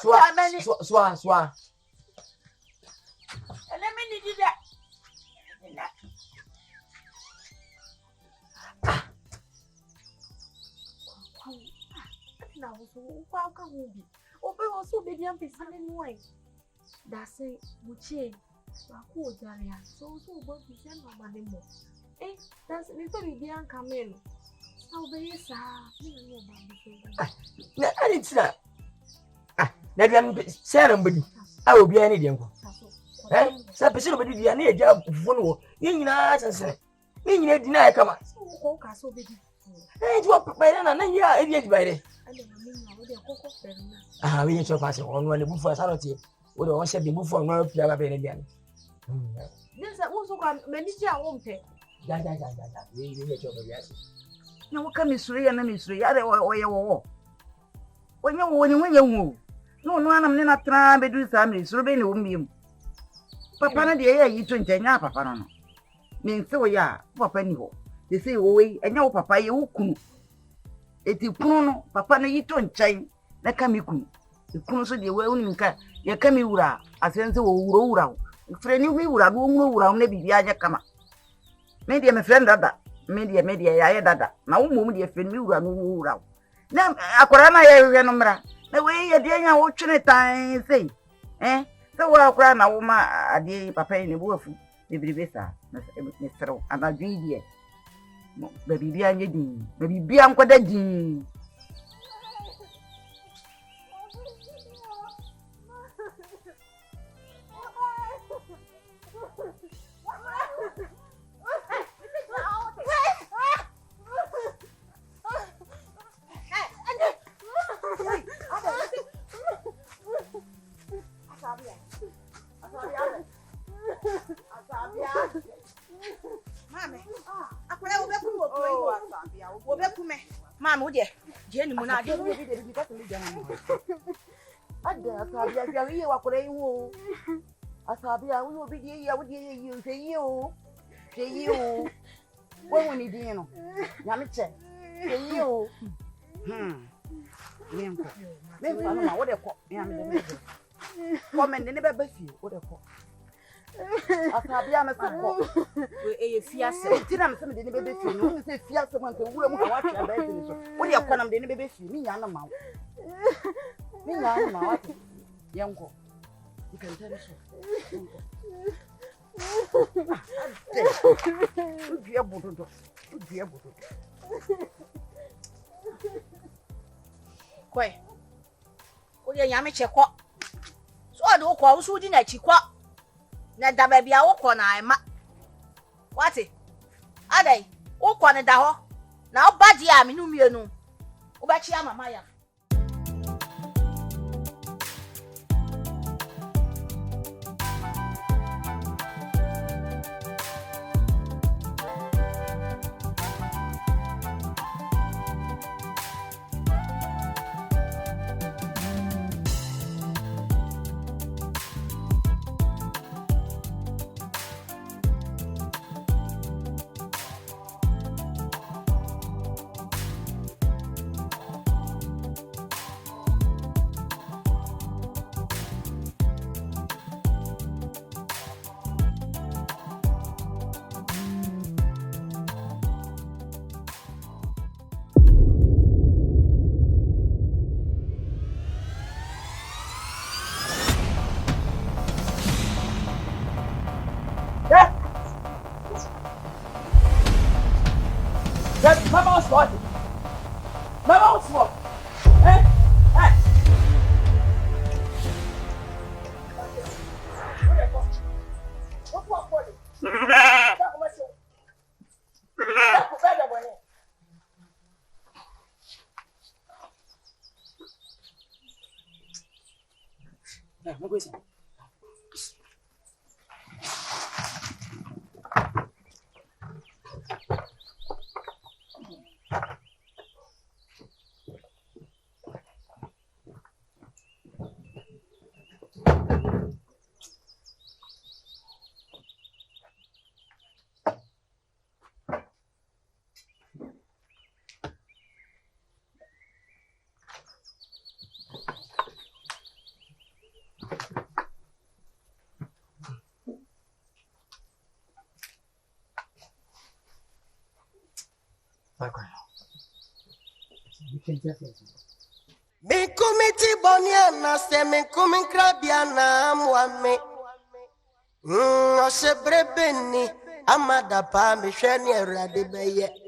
Swa. And let me do that. Now, so welcome. Open also baby and be sending away. That's it, Muche. So what you send my money more. That's little Indian come in. So very sad. I didn't say that I'm ceremony. I will be any young. Some somebody did a job for you know, you deny come on. So big. Hey, what by then, and yeah, if by the we ain't so fast on one before sanity. Would also be moved from North Piava again. This also come many won't pay. We need your yes. No, what come is real and is real. Or when you move. No, I'm not trying to do something. So, be no me. Papa, dear, you don't tell Papa. Mean so, yeah, Papa, no. They say, oh, and no, Papa, you couldn't. It is Puno, Papa, you don't change. Let come you. The Puno, the way you can. You come you are, as sense of Ura. If you would have gone around, maybe the other come. Maybe I'm a friend of that. Media, I had that. Now, moment, if you knew around. Now, Akorana, I remember. The way you did your watching time, say, so well, grand a woman, a day, Papa in the wolf, the Brivesa, Mr. and a dream. Baby, be a yedding, maybe be uncle the dean. Mamma, dear, Jenny Mona, dear, you are playing. Asabia, we will be here with you. Say you. When you didn't, Yamiche, say you. What a cop, woman, never best you. What a cop. Asabia, a fiasco. I'm some baby, you say fiasco, one to watch your bed. What you come, the baby, me, animal. Me, animal, young girl. You can tell us. Quay. Oh, yeah, Yamiche. So I don't call Sudi Nachiqua. Nada baby, I walk on I. What it? Are they? Walk on a daho. Now, Baddy, I'm in Umiano. Obachiyama Maya. Mama's what? Mama's what? Me committee boniana se me come crabiana mwame. O se brebeni amada pa me sheni erade beye.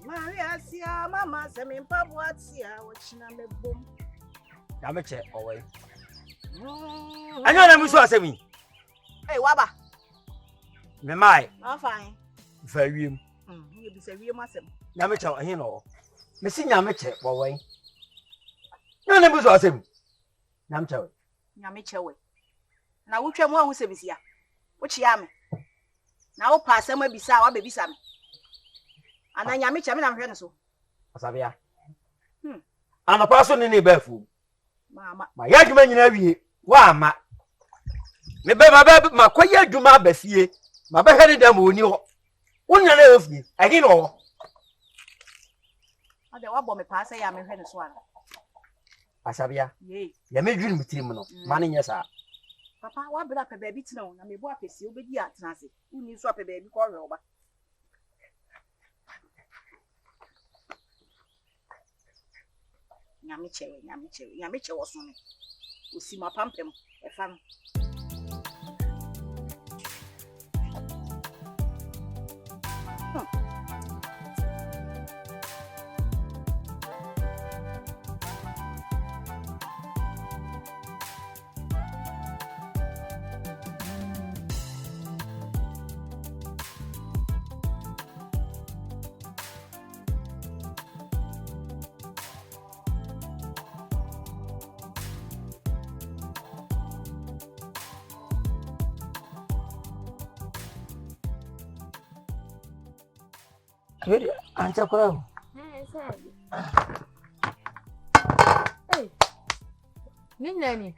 Maria sia mama se me mpabu atia wo china mebom. Ya me che owe. Anya na musu asemi. Hey waba. Me mai. I'm fine. Fa wiem. You be say wiem asem. Ya me che he no. Me si nya me che owe. Nya na musu asemi. Na me che. Nya me che we. Na wotwa mu ahu sebisia. Wo chia me. Na wo pa asem abisa wa bebisa me. Ana nya me che me na hwe no so. Asabia. Ana pa so ni bafu. Mama. Ma ya djuma nyina wie. Wa ama. Me be ma be ma koye djuma bafie. Ma be hede dem oni ho. Wonya na efie. Ahi no ho. Ade wa bo me pa asa ya me hwe no so ana. Asabia. Ye. Ya me dwiri mutirim no. Ma ne nyesa. Papa wa bra pe baby tina wo na me bo apesi obedi atena se. Uni so pe baby ko hwe oba. Nyame che wo so no. Osi ma pampem e fa no. Very answer crowd. Nini?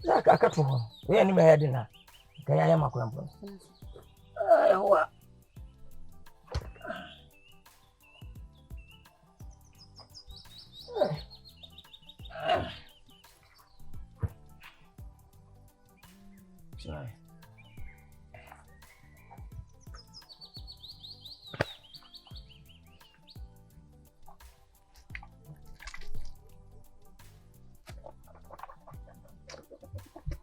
Like I cut for her. We are never had dinner. Can I am a crumple? What? Sorry.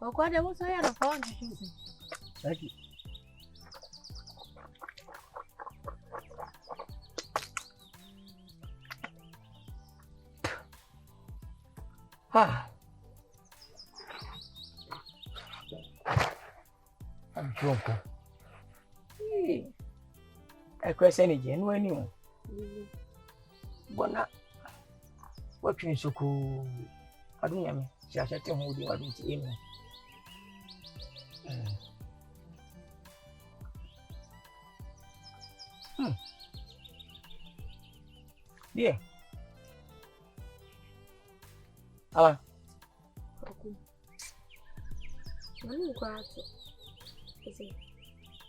Oh, God, I was on the phone. Thank you. Ah. I'm drunk. I question again when you. Bona. What you so cool? I don't know. She has to tell me what you want to. Yeah. Ala. Mani kwa ato. Ese.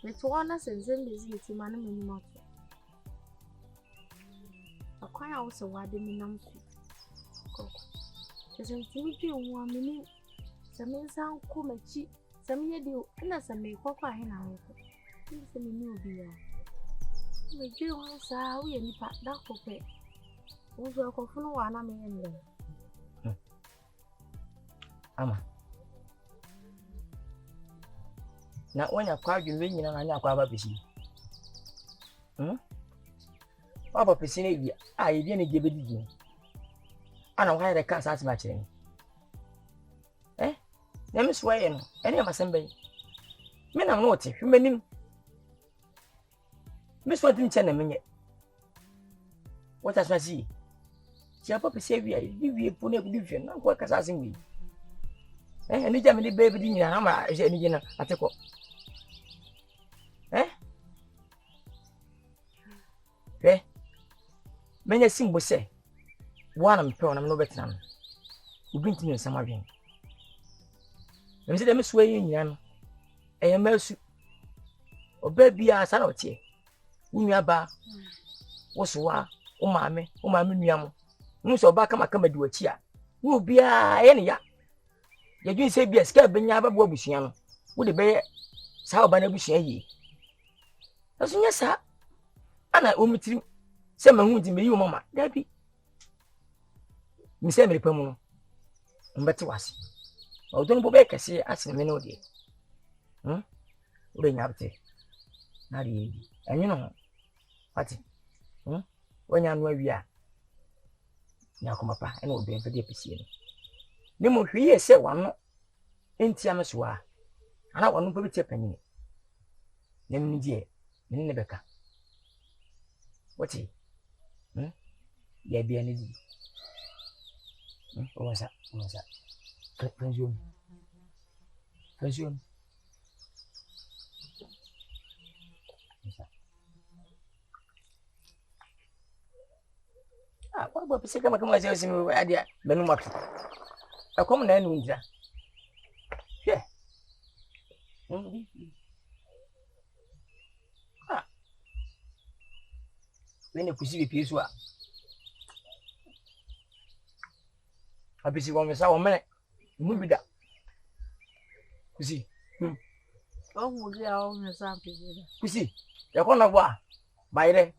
Metuona senzen busy ti mani mani mato. Akwanya wo se wade mi namfu. Koko. Ese ntimi bi wo amini. Sami san ko machi. Sami yedi ina sami koko ahina ho. Ese mi ni obi ya. Me je wo sa wo ye nipa da kope. Wo zo ko funu wa na me yende. Ama. Na wanya kwa dwumwe nyina na anya kwa babesi. Baba pesi ne bia. E bia ne ge bedidi. Ana wa yere ka sa ati ma kire. Na me so ye no. Ene ma sembe. Me na no te, hwemanim. Me so ati nche na menye. What as I see? Ti apa pesi bia, bi po na bi hwe na kwa ka sa sin wi. Ni jam ni baby di nyina ma je ni jina ateko. Menya simbo se. Wana mpe na no betina no. Ubi ntini nsama dwen. Em se dem so yi nyina no. Eye masu. Oba bia sa na otie. Unua ba. Wosowa, o maame nuam. Nu so ba kama di wachi a. Wo bia ye ne ya. Ya dwen se bia ska benya ba bo abusua no. Wo de be sa oba na abusua yi. Aso nya sa. Ana o mitiri se mahu ndi me yi o mama. Dabi. Mi se me repamu no. Mbete wase. O don bo be kase asene me no de. Wo be nya bete. Na de yi. Anyi no. Ati. Wonya no awia. Nya koma pa ena obi en fede pesi no. Ni mo hwie se wano entia me so a. Ana wano pa bi te panyi. Nem ni die. Ni ne beka. Wati. Ya bia ni di. Wasa. Pension. Kwa pese kama sio simu adia benu mato. Akomu na enu ndira. Hwe. Wene kusibe piesu a. Abisi wo mesa wo mene. Mu bida. Kusi. O mu dia o mesa pisi. Kusi. Yakona bwa. Bayire.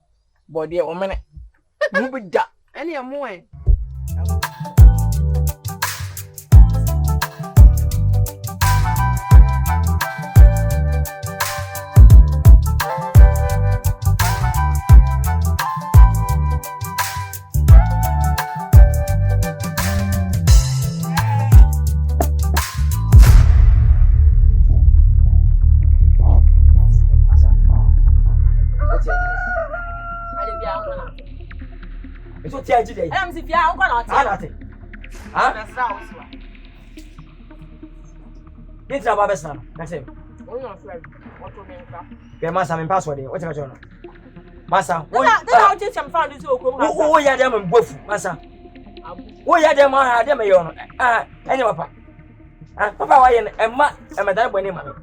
Body wo mene. Mu bida. Any a moe. I'm si fia unko na ate. Nitra baba sana. Kasema. Oyo friend. Oto menka. Be masa me password. What ka chono? Masa, I'll just some found this. Oh, yeah, them and both, Masa. Oh, yeah, them are them. Any papa. Papa, why and ma, and Madame Bonima.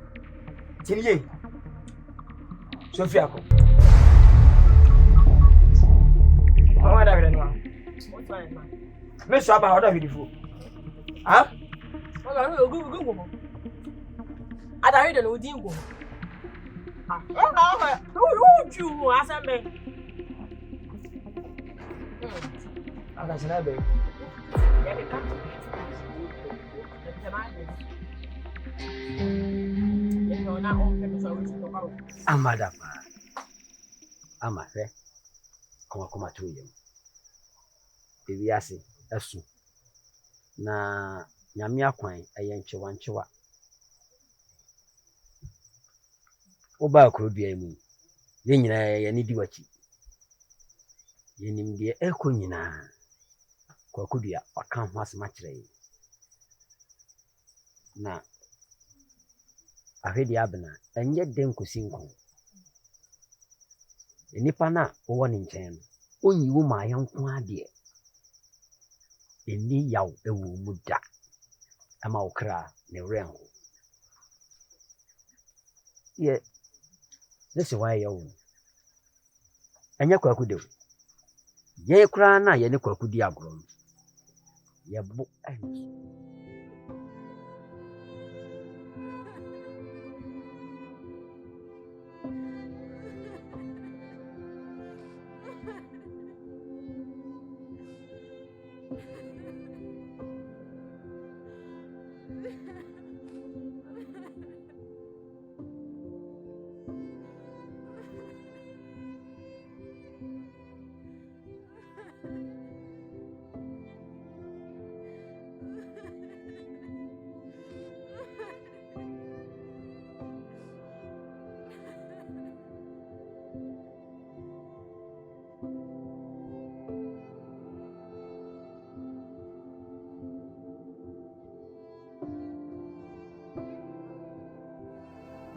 Tilly Sophia. What are you? Miss Abba, how are you? Huh? I don't know who didn't go. Who you as a man? I got an abbey. Amada, Amafe, come to you. If you say, that's so. Na Yamia Quine, a yanchi chiwa. Oba could be a me. Yen ya need what you need the echo nina. Kwakudia, or can't was much lay. Na I heard the abena, and yet them could sing. Nipana, 1 in 10. Only you, my young dear. Any yaw a wood. A maukra, ne realm. Yet, this is why you own. And your could do. Ye crana, ye no could be grown. Ye book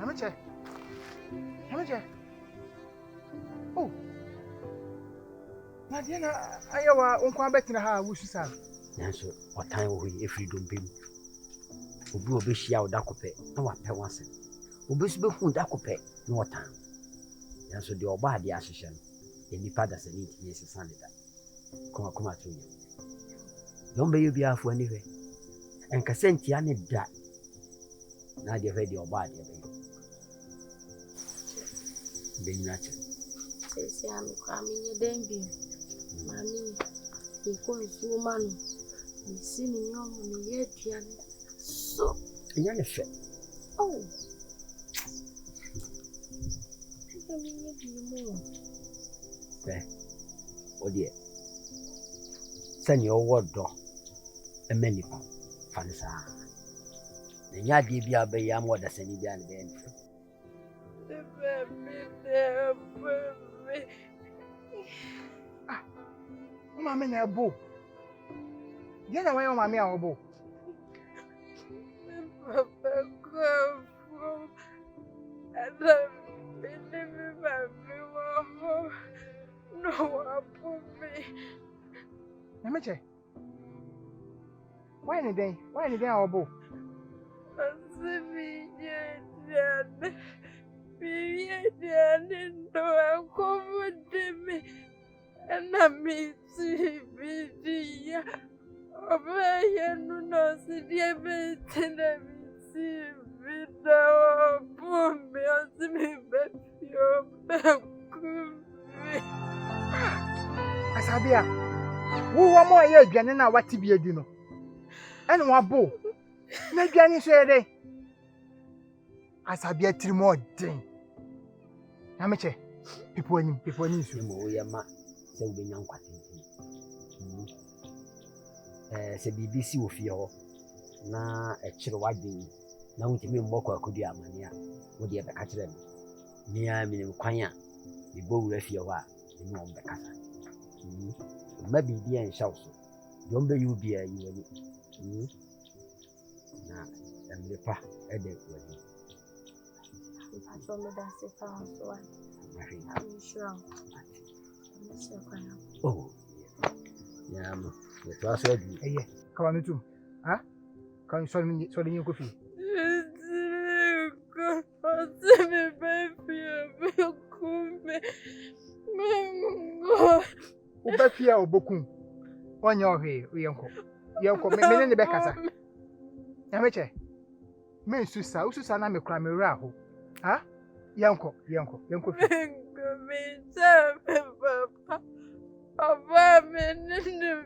Amache. Oh. Nadiana, ayawa unkwa betina ha wususa. Nanso, what time we if you don't be. Obi obehia odakope na wape wanse. Obesu behu dakope na wotan. Nanso de oba ade ahihye no. Enipa da sani tie sesane da. Kuma to you. Don't be you be afu anyway. Enka sentia ne da. Na de fe de oba ade be. Benyinache. Sesi ami kwa minye dembi. Mami iko nsuoma no. Nisi ni nyomo ni yeduane. So. Enya ne fe. Oh. Minye bimo. Odie. Send your word do. A many pound. Fanisa. The yadi be a bay am what the seni be and be. Mama na bo. Ye na wa mama a bo. Papa go from and I believe my no me. Amache. Why any day a bo? No come me and I meet you. Obey no city and I see video for me as me bet your back. Asabia. Wo wa mo ye aduane na wate bi adi no. Ene wa bo. Na aduane so ye dey. Asabia trimo den. Amache. People any so. Mo ya ma se we nyan kwate. Se BBC wo fie ho na e kire wadwen na wutimi mbokọ akodi amane a wo de be ka kire me mia minim kwan a me bo wura fie ho a ni mo be kasa ma bibi en shaw so don be yu bia yi wani na emre pa e de ko ni Aso me da se fa so wa. I'm sure. Oh. Yeah, it was ready. Yeah, come on, too. Huh? Can you solve your coffee? Ubefia obokum. Onye ohwe yenko. Yenko me ne be kasa. Ya meche. Me susa, ususa na me kura me wura ho. Ha? Yenko fi. Papa me ne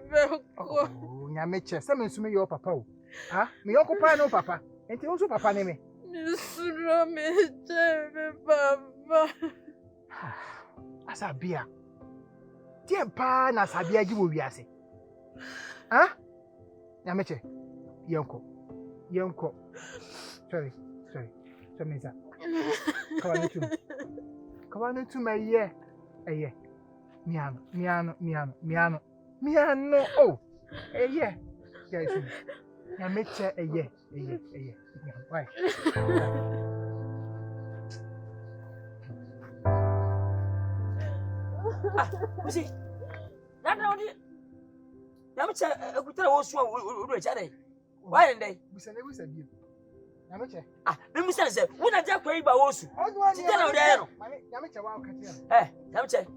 be ko. Nya meche, se me nsume yo papa o. Ha? Me yoko pa no papa. Enti unsu papa ne me. Nisura me chebe papa. Asabia. Tie pa na sabia gi wo wiase. Ha? Nya meche. Yenko. Sorry. So me sa. Kawana tu me ye. Eye. Miano. Oh. Eye. Guys. Nya meche eye. Why? Usi. Nana odi. Yameche ekutara wosu odu echade. Why ndai? Busa bi. Yameche. Mimisa se, wona ja kwa iba wosu. Tije na odi no. Yameche wa okatia. Yameche.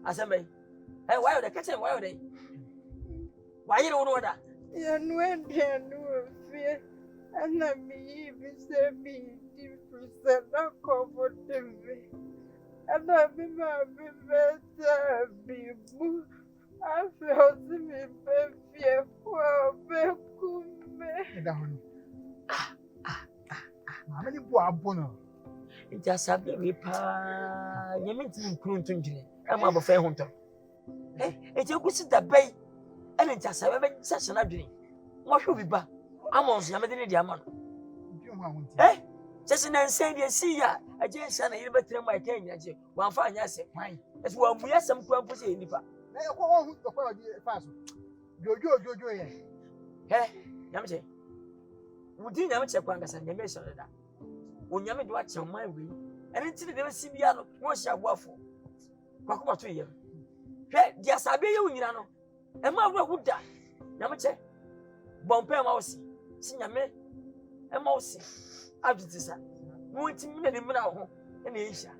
Asembe. Why odi kache why odi? Why you don't order? Ya no fie. Ana mi bi se mi di frisa na comfortable. Ana mi ma bi beta bi bu. I felt me fie for be kume. Da honu. Mama ni bo abono. Nti sabe we pa, nyementi nkuru ntunjire. Ama bo fa honto. Eti okusi da bai. Ene nti sabe be sese na dwene. Mo hwe biba. Ama onso ya medene di ama no. Nti ho ahonti. Sese na nsen de si ya, aje nsa na yire betre mai kan nyaje. Wan fa anya se. Esi wa mu yasam kwa mpo se nipa. Na ye ko hu to kwa di fa so. Jojo ye. Nyamche. Wudi nyamche kwa ngasa nyame so da. Onyame de wa cheman we. Ene nti de si bia no, wo hia boafo. Kwa kuma to ye. Dia sabe ye unyira no. E ma wura huda. Nyamche. Bompe ma osi. Si nyame. E ma osi. Abitisa. Wo nti mi na de mra ho. E na ehia.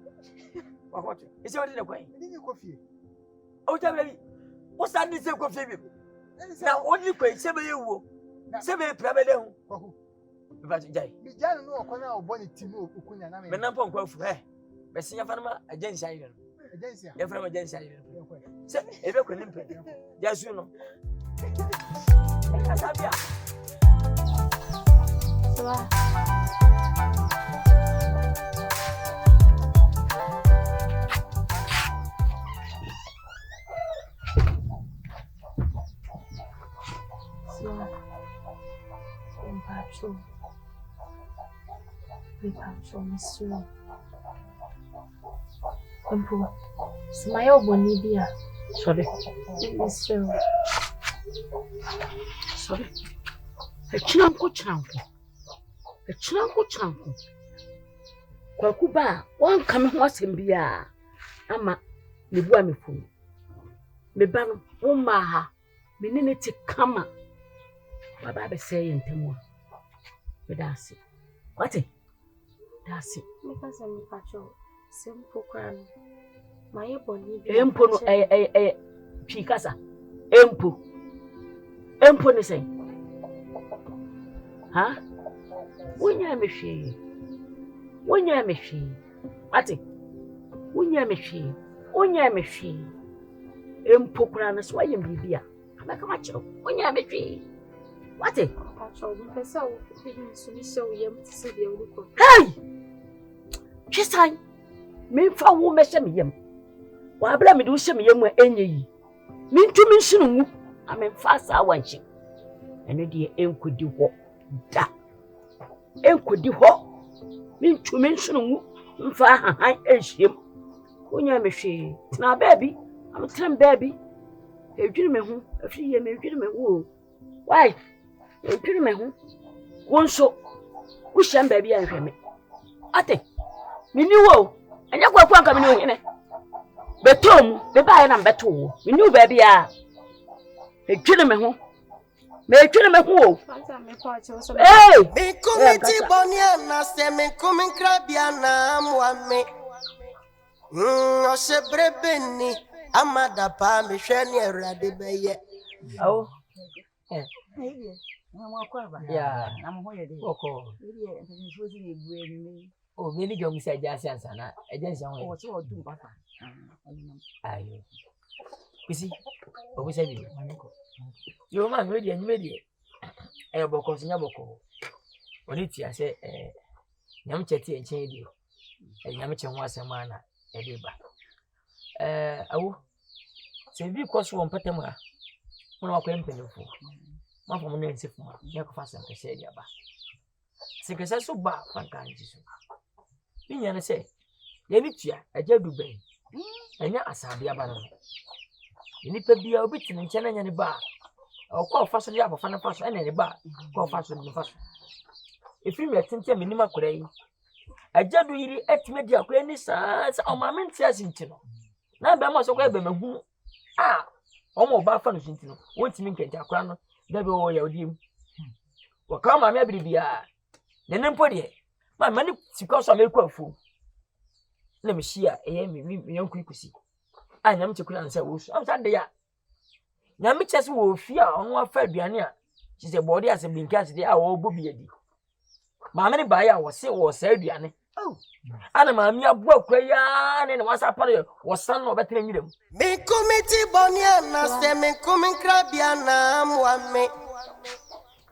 Kwa kuma to. Ese wodi de kwan. Ni kofi. O ta bi. Wo sa ni se kofi bi. Na odi kwan se be ye wo. Se be prabele ho. Kwahu. Biba jai. Mi janu no okona oboni timu okunya na me. Me nampo nkwa fu be sinya fa na agency ayi no. Agency. Ya fa ma agency ayi no. Se ebe ko nimpe. Ja su no. Asabia. Swa. Pacho Mr. Empo. Smile Bonibia. Sorry. Mr. Sorry. Echanko. Kwa kuba wan kame ho asembia ama ne bua me fu. Me ba no wo ma ha. Me ne ti kama. Baba be say ntemo. Me dasi. What? Dasi. Because I'm Pacho. Simple crown. My Bonibia. Empo no pikasa. Empo ne say. Ha? Wonya me hwe. Ati. Wonya me hwe. Empo kura na so ayem bibia. Amaka ma chiro. Wonya me hwe. Ati. Pacho, me pesa o fini so yem tse de uko. Hey! Chisan. Me fa wo me hye me yem. Wa bla me de wo hye me yem enye yi. Me ntumi nhinu mu. Ame fa sa wanchi. Eno de enkodi ho. Da. Enkodi ho. Me ntumi nhinu mu. Mfa hahan ehiem. Wonya me hwe. Na baby. Am trem baby. Edwiri me hu. Afiri ye me edwiri me hu. Why? Edwiri me hu. Wonso. Wo hyam baby anhwe me. Ate. Me ni wo. anya kwa kwa nka me no hene betom be ba na beto wo me new ba bia etwene me ho me twene me ho Fanta me kwa che so. eh Me committee bonia na se me kumin krabia na muame. O se brebeni amada pa me hwe ne Awurade beye. Oh. Yeah, I'm going to Oko. be Oh, me ni jom se ajase ansana. Agency ho. what's all do, Papa. Ayo. Kisi. Obo se bi. Yo man ready and ready. Eh boko nya boko. Oni ti ase nyam cheti enchen di. Nyam che ho asema na e dey ba. Awo. Se bi ko so mpatam a. Mo na ko empenefo. Ma fo mo na nsefo ma. Ya ko fa sem pese dia ba. Se kese so ba fanka nji so. Ni nya ne se ye ni tua aja du ben. Enya asabe aba no. Nipa bia obi tini nche na nya ne ba. Okwa ofa so dia abafa na fa so ene ne ba. Kwa ofa so ne fa so. Efiri me tente me nima kora yi. Aja du yiri etime dia kora ni sa o ma me ntia sinti no. Na be ma so kwa be magu. Ah, omo ba fa no sinti no. Wontimi nkenta kora no. Da be wo ya odim. Wa ka ma me abiri bia. Ne ne mpo de. Ma mani sika so me kwa fu. Na me hia me yanku ikusi. Anyam chekuna nsa wo su. Am sa de ya. Nyam chese wo fi a ono afa aduane a. Chi se body as binka se de a wo bobi adi. Ma me ne ba ya wo se wo sa aduane. Oh. Ana ma mi abu akwa ya ne wasa pare wo san no betre nyirem. Me committee bonia na se me kumin krabia na muame.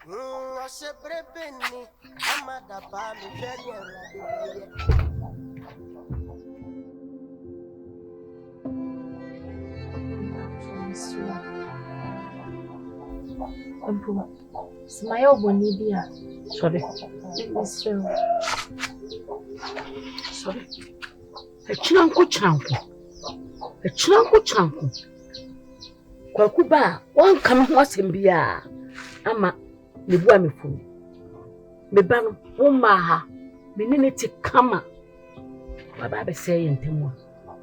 O se brebeni amada pa me hwe ne Awurade beye. Empo. Smile boni bia. sorry Israel. sorry echanko kwa kuba wan kam ho asem bia ama ne bua me fu me ba no wo ma ha me ne ti kama baba be say ntemu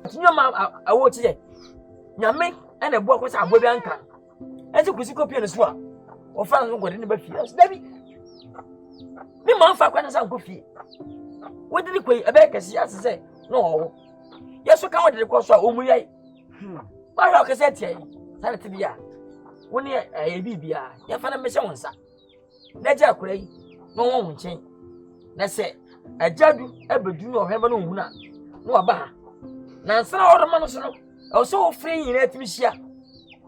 Tinyo ma awo tie. Nyame ene bua ko sa abo bi anka. Enti kusi kopie ne so a. O fa no ngode ne ba fie. Dabi. Mi ma fa kwa na sa nkofie. Wodi ni koi ebe kesi asese no wo. Yeso ka wodi ko so a omu yai. Ba ro kese tie. Sa te bia. Woni bibia. Ya fa na me hye wonsa. Na ja akura yi. No won nchen. Na se ajadu ebedu no hweba no huna. No aba. Na nsra oroma no so no. O so free yin atimi hia.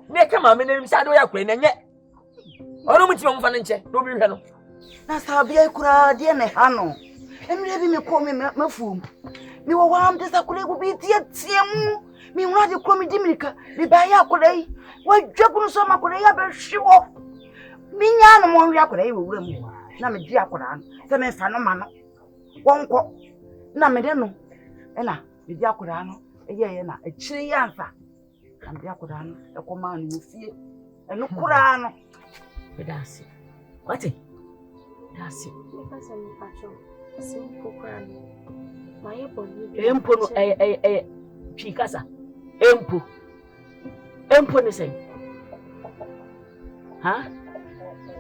Ne ka ma me nanim sa do ya akura na nye. Ono mu ti mo fa ne nche. No bi hwe no. Na sabia kura de ne ha no. Emre bi me ko me mafum. Mi wo wam de sakure go bi tiemu. Mi wura de ko mi dimirika. Bi ba ya akura yi. Wa dwabunu so ma akura ya be hwewo. Mi nya no mo hwe akura yi wo wura mu. Na me di akura no. Se me fa no ma no. Wonko. Na me de no. Ena me di akura no. Eye na akire ya nfa. Na me di akura no. E ko ma no fie. Eno kura no. bedasi kwate dasi Because I'm patrol. Simple crime. My boni. empo no twikasa empo ne sen ha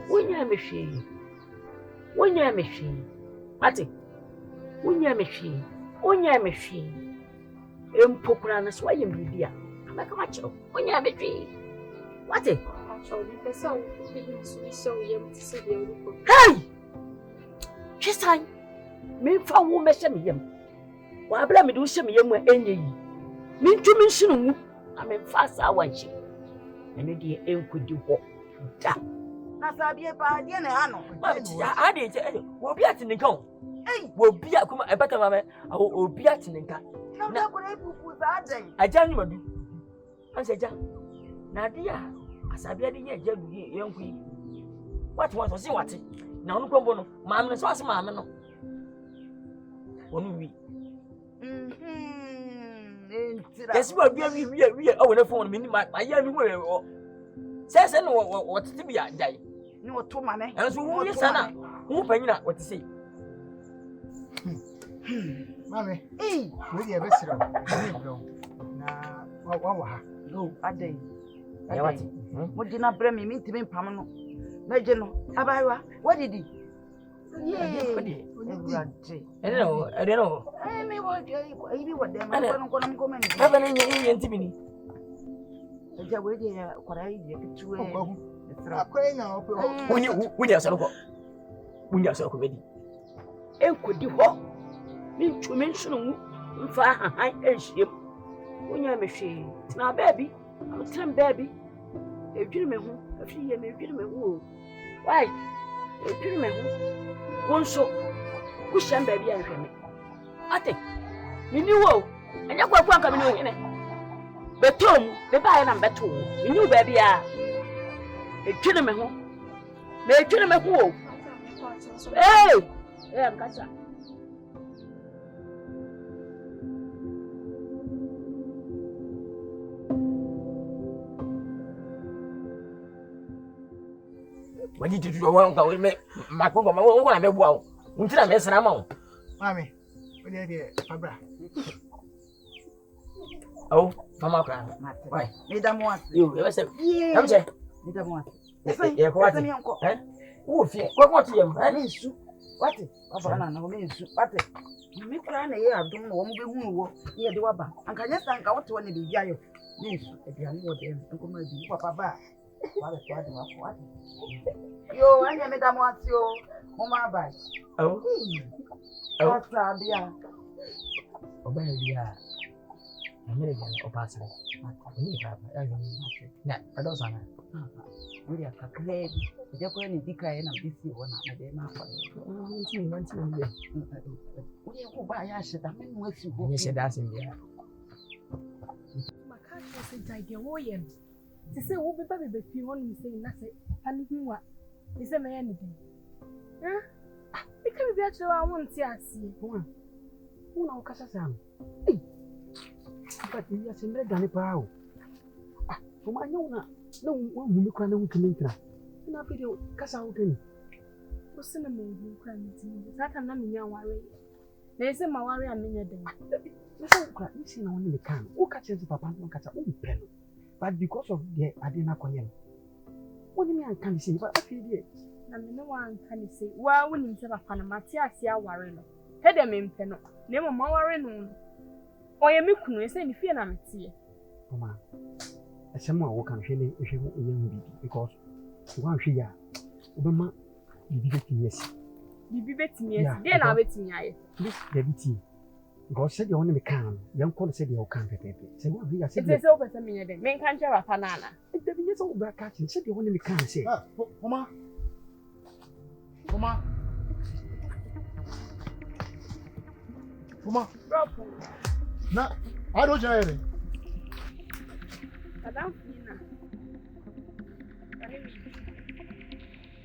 wonya me hwe ate wonya me hwe empo kura na so ayem bibia amaka ma chiro wonya me hwe wate Patrol. The person who so yem to see the hey chisan me fa wo me hye me yem wa abla me do hye me yem enye yi me ntumi nhinu mu ame fa sa wanchi ene de enkodi ho da Na sabie pa de ne ha no. Ma ti a de je wo bi atininka o. Wo bi akuma e beta ma me obi atininka. Na ko re pupu za den. Aja ni madu. An se ja. Na dia asabia de ye aja du ye yanku yi. What so si wate. Na onu kwombo no ma me so ase ma me no. Onu wi. Yes, we oh na phone me ni ma ya mi wo. Se no wo tete bia jai. Ni wo to ma ne. Enso wo ye sana. Wo panyina wo te sei. Mami. Eh. We dey best ro. Ni bro. Na wa ha. No, adai. Ya wati. Mo di na brɛ me ntimi mpam no. Na gye no. Abaiwa, what did he? Yeah. I don't know. Me what you what them kono kono me. Aba na nya ntimi ni. Eja we dey kwara yi dey ketu e. Akwai na ope. Wuni asoro ko. Wuni asoro ko bedi. Enkodi hɔ. Mentumi nsono mu mfa hahan ehiem. Wonya me hwe. Na baabi, amutrem baabi. Edwiri me ho, afi ye me edwiri me ho. Why? Edwiri me ho. Wonso. Wo hyɛn baabi a nhwɛ me. Ate. Mini wo. Anya kwa anka me ne wo hene. Betom, be bae na beto wo. Mini baabi a. Edwiri me ho. Me edwiri me ho. Hey! Nkasa. Wadi tutu wa nka we me makongo ma wo na me bua wo. Ntira me sra ma wo. Mami. We dey fabra. Oh, fama kwa. Why? Me da mo ase. Yo, e se. Amche. Me da mo ase. E ko wati. Wo fie. Ko ti yem. Me nsu. Wati. Baba na me nsu. Wati. Na me kra na ye adom na wo be hu wo. Ye de waba. Anka nyesa anka wote wona bi ayo. Me nsu. Aduane wo de nko ma bi papa ba. Wale kwa de wako. Yo, anya me da mo ase o. Mo ma ba. Oh. Asa bia. Oba bia. Amere bia opasa. Ni baba. Ya yo. Na, ado sana. Uri akakre. Je ko ni dika ye na bisi wona na de ma fa. Nti ni. Uri ko ba ya sheda me no afi ho. Ni sheda asim bia. Makaka se jage wo ye. Ti se wo be ba be fi ho ni se na se pani huwa. Ni se me ye ni den. Ika bi bia twa wa won ti asie. Una ukasa sana. But ya sembre dani pao. Kuma nyuna na wo mu mikra na wunkini ntra. Na video kasa hotani. Wo se na me hu kra ni ti. Sata na me nya ware. Na ese ma ware a me nya den. Nso kra nsi na woni me kan. Wo ka chenzi papa no kasa wo mpɛ no. But because of the adena koyem. Woni me an kan si but afi die. Na me ne wa anka ni se. Wa woni nse papa na mate ase aware no. He de me mpɛ no. Na mo ma ware no. Oye me kunu ese ni fie na mete. Mama. Asɛm a wo kan hwɛ ne hwɛ mu yɛ bibi because wo hwɛ ya obema bibi betimi asi. Bibi betimi asi. De na betimi aye. Please de biti. Because said you want me can. Young call said you can pepe. Say what we are saying. It's so person me de. Men kan share panana. It be yes all back catching. Said you want me can say. Mama. Mama. Mama. Na, I don't know. Madam Fina.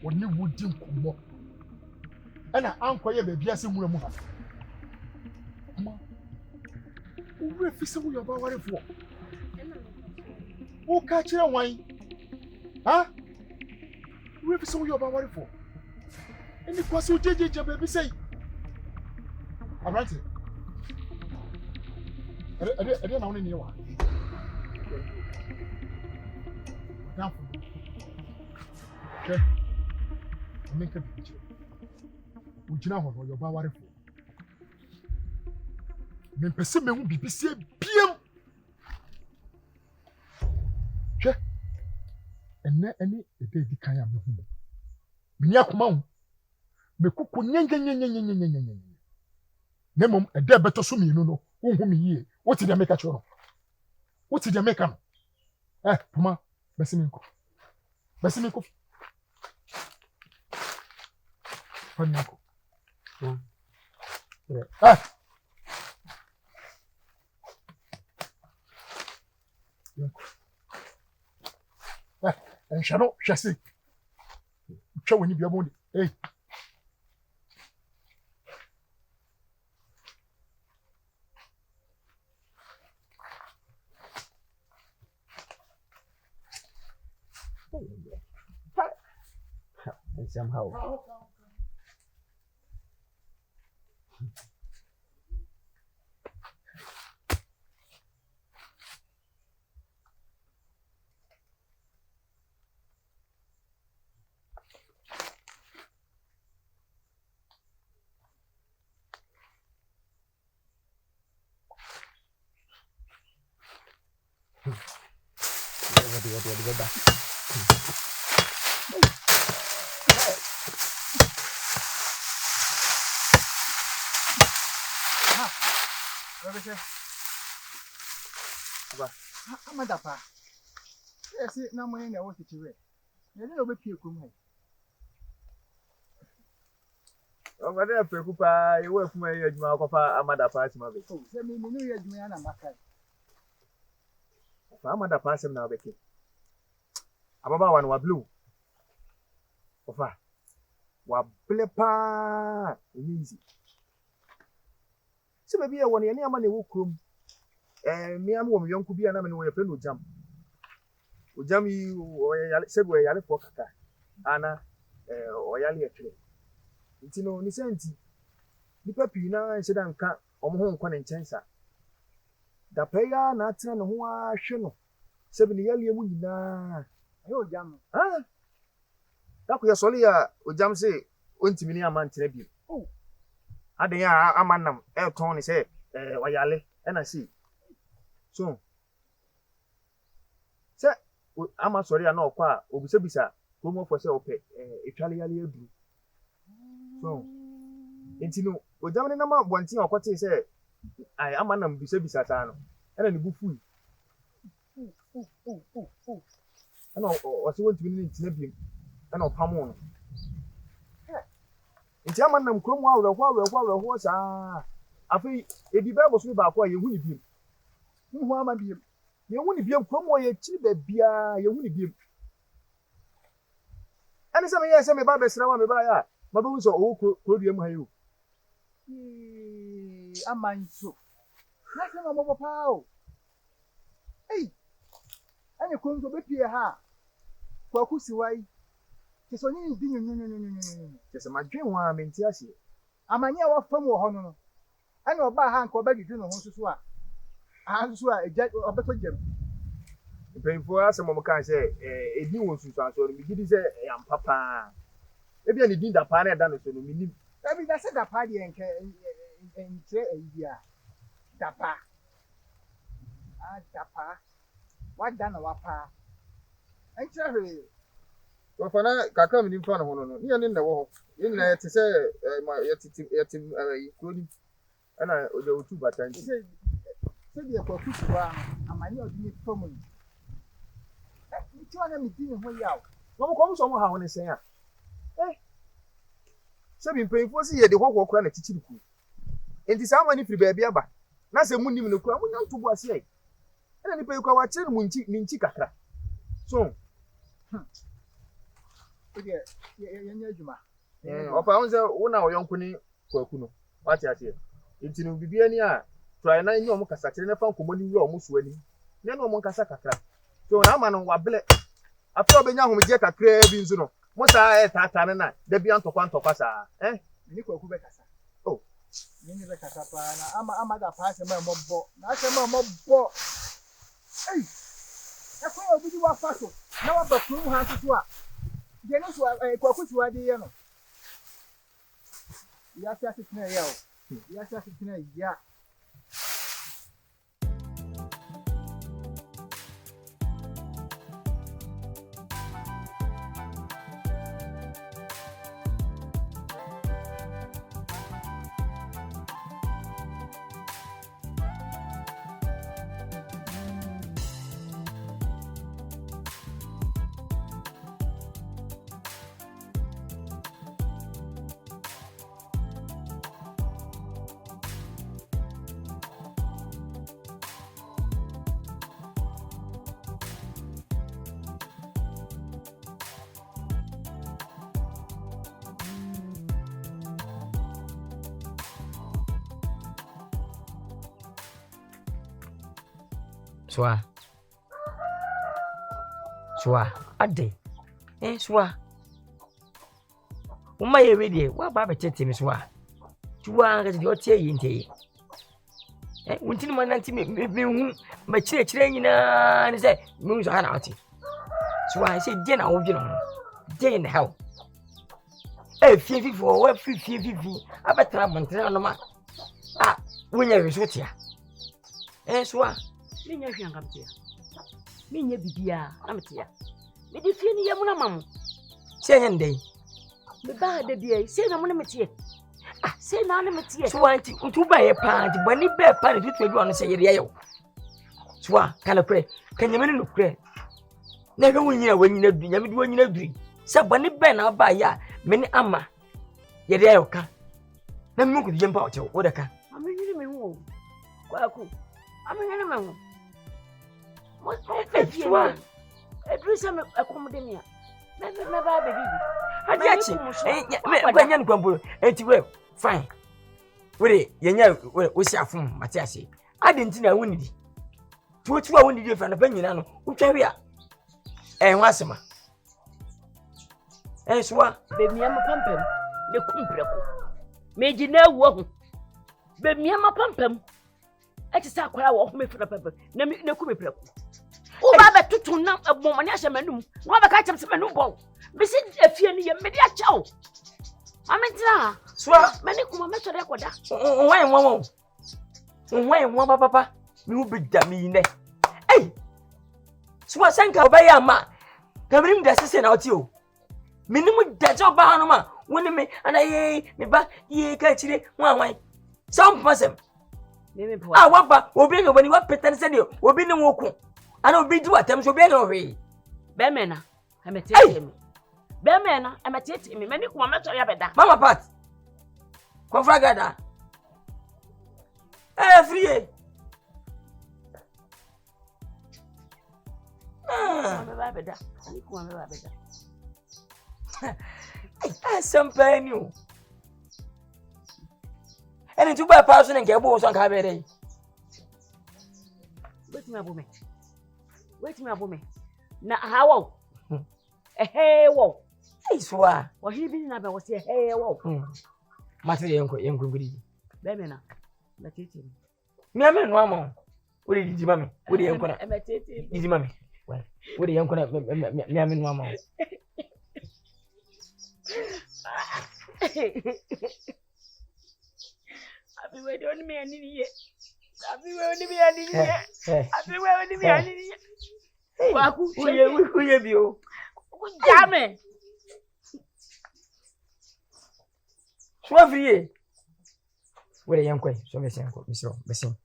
Woni wudi nkumo. Ana ankoye baabi ase nwura mu ha. Mama. Uwe fise wo yoba warefo. Wo ka kire wan? Ha? Uwe fise wo yoba warefo. Eni kwase ojejeje baabi sei. Abrante. Ede na woni ni wa. Now, okay. Make a picture. Would you know your power for? Men person me be say PM. Okay. And any a day the kind of home. Minya kuma me kuku nyenyenyenyenyenyenyenyenyenyen. Nemom a day better so me no. Whom ye? What did I make a choro? What did I make am? Puma. Basimiko. Basimiko. Fanako. Ah. And Shano, Chassis. Show when you be a money. Hey. And somehow beba. Amadapa. Yes, no more in the water to read. You know, be people. Over there, Precupa, you work for my Amadapa. Oh, send me New Year's man and Maca. Amadapa, him now, Becky. Ababa one were blue. Ofa. Wablepa easy. So maybe I want any money who come. Me am wo yon kubi ana me no yefe no jam. O jam yi o said we yale for kaka. Ana o yale etwe. Nti no ni senti. Nipa pi na nse da nka omo ho nkwa ne nchensa. Da peya na atena ne ho ahwe no. Sebi ne yale mu nyina. Ayo jam. Ah. Da ko yesole ya o jam se ontimi ni amantere bi. Oh. Aden ya amanam e ton ni se o yale e na si. So ama sorry na okwa obisabisa promo for say ope etwale yale adu. So intino ojamne na ma bontin okwate say ai ama na mbisabisa ta no na ne bufu. Ana o se wontimi ni ntina biem ana opamo no. Nti ama na mkromo awrehwo sa afi ebi bible so ba kwa yehu ni biem. Hu ama biem. Yehu ni biem kromo ye chiri ba bia yehu ni biem. Ani se me ye se me ba besra wa me ba ya. Ma be so o krodua mu hayo. Amanso. Na se ma mo pa o. Ei. Ani ko nzo be pie ha. Kwa kusiwai. Kesoni ndi nyonyonyonyonyo. Kese madwen wa menti ase. Amanya wa fam wo ho no. Ani oba ha nka oba didi no ho susu a. Ahansu a eja obeto jam. Mpemfo asem mo kan se edi wo susu aso no bigidi se yam papa. Ebi ani din da pa na da no so no minim. Ebi da se da pa de enke entre edia. Da pa. Da pa. Wa da na wa pa. Enche hwe. Wafana kaka mi nimfa na ho no. Ni ane na wo ho. Ye nyina yete se yetim kroni. Ana oje otu batanti. Se de kwa kusuwa amani odini fomu. Ni ti wana mi dini ho yawo. No mo kom so mo ha ho ne sen a. Se bi mpemfo si ye de hokwo kura na chichiriku. Enti sa amani firi ba bia ba. Na se mu nim no kura mu nya ntobo ase ai. Ana ni pe kwa wa chire mu nchi kakra. So Yenye adwuma. Ofa unze wona oyonko ni kwaku no. Wati ase. Enti no bibia ni a try na nyi omo kasa kire na fa nkomo ni wura omo so ani. Ne na omo kasa kakra. So na ama no wabele. After obenya homje kakra bi nzu no. Mo sa tata na da bi antokwa sa. Ni kwaku be kasa. Oh. Ni be kasa pa na ama da pa se ma mo bo. Na se ma mo bo. Ei. E ko obi di wa faso. Na wa ba kru ha so a. Jeni so kwaku suwa de ye no. Ya sia sitina ya o. Ya sia sitina ya. Swa ade swa uma ye ready wa ba betete me swa swa ga de otie yi ntie wuntini ma nanti me hu ma chire nyina ne se me so ana ati swa se de na wo dwino de in hell fifo wa fifi abetra montre no ma wonya resotia swa me nya hwe ankamtia Minya bibia, amatia. Me di fie ni yamuna mamu. Se nyende. Me ba da bia, se na mo na metie. Ah, se na na metie. So anti, untu ba ye pa, di bani be pa ni tutu adu anu se yere ye. So kana kure, kanyame no kure. Na hwe wonyina wanyina du, nyame du wanyina du. Se bani be na ba ya, me ni ama. Yere ye ka. Na me ko di yempa o che wo da ka. Amenyere me hu. Kwaku. Amenyere me hu. Mo fie wa. Edrusa me akomode me a. Me ba be bibi. Adiachi. Me gwanya nkwamburo. Enti we fine. We yenya we si afum mate ase. Ade nti na wonidi. Tuotu a wonidi fa na pa nyina no. Utwawe a. Ho asema. Soa be miama pampam ne kumpreko. Meji na awu ho. Be miama pampam. Ati sa akwara wo ho me fira pampam. Na kumpreko. Uba be tutu na bomani ahye manum. Wa be ka kyem se manum bo. Bisi afie ni ye me dia chawo. Amentira. Soa mani kuma me sore koda. Nwa papa. Mi hu bidda mi ne. Ei. Soa sanka obaya ama. Kamrim da sese na oti o. Minimu da jo ba hanu ma. Woni me ana ye me ba ye ka chire nwan. Some person. Waba obi no bani wa petan se de obi ne woku. Ana obi di watam so obi no hwe. Be me na ametete mi. Be me na ametete mi. Mani kuma me sore abeda. Mama Pat. Konfragada. Free. Me ba beda. Mani kuma me ba beda. Something new. And to buy a person and get balls on Cabere. Wait me, abome. Na how? Hey, wo. Hey, swa. Or he been never was a hey, wo. Matthew, young good. Bemina. But it. Me, I'm in one more. What did you, mammy? What do you want? Easy, mammy. Well, what do you want? Me, I'm in one more. Abi we don me ani ni ye. Abi we oni me ani ni ye. Abi we oni me ani ni ye. Kwaku uye bi o. Jame. Swafriye. Wele yankwe, so me senko, misro, besin.